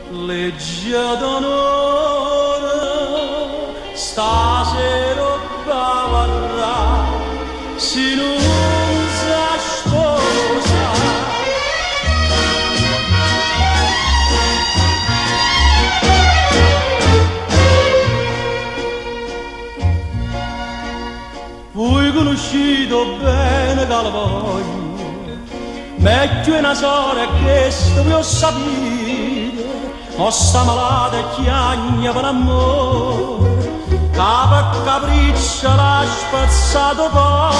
legge d'onore, stasera bavarrà, si non sa sposa. Voi conoscete bene Calavoglio, meglio una sorella che sto vi ho sapito, ma sta malata e chiagna per amore, capo e capriccia l'ha spazzato cuore.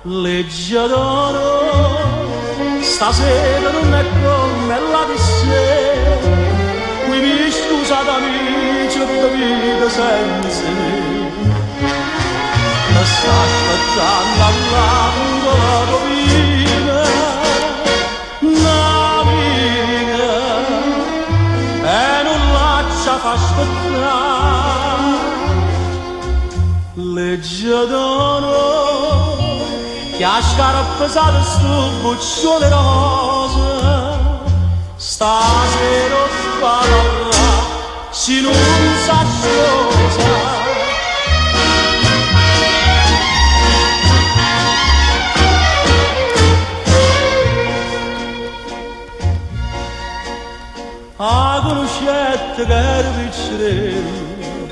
Legge d'oro, stasera non è come la di sera, qui mi scusate amici e bevete senza me. Mi sta aspettando all'angolo rovina, un'amica, e non lascia fa aspettare. Legge d'onore, che a scarpe pesate sto buccione rosa, stasera parlerà, si non sa sposa. A conoscette che era piccerello,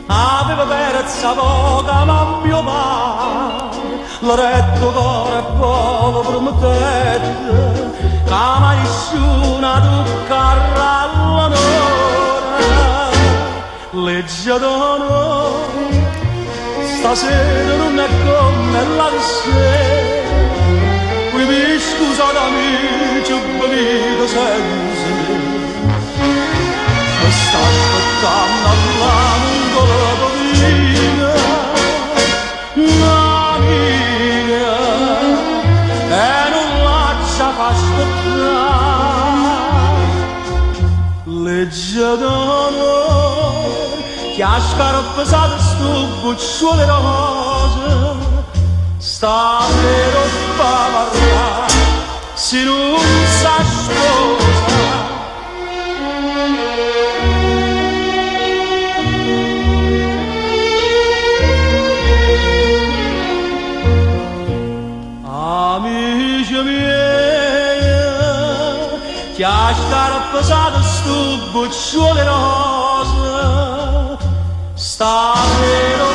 aveva perezza poca ma mio padre, l'oretto cuore poco promettette, che mai nessuna toccarà all'onore. Legge d'onore, stasera non è come la di sera, qui mi scusate amici, ho bevuto senza me. Mi sta aspettando all'angolo rovina, un'amica, e non lascia fa aspettare. Legge d'onore, che a scarpe pesate sto buccione rosa, stasera bavarrà, si non sa sposa. Amici miei, che a scarpe pesate sto buccione rosa, stasera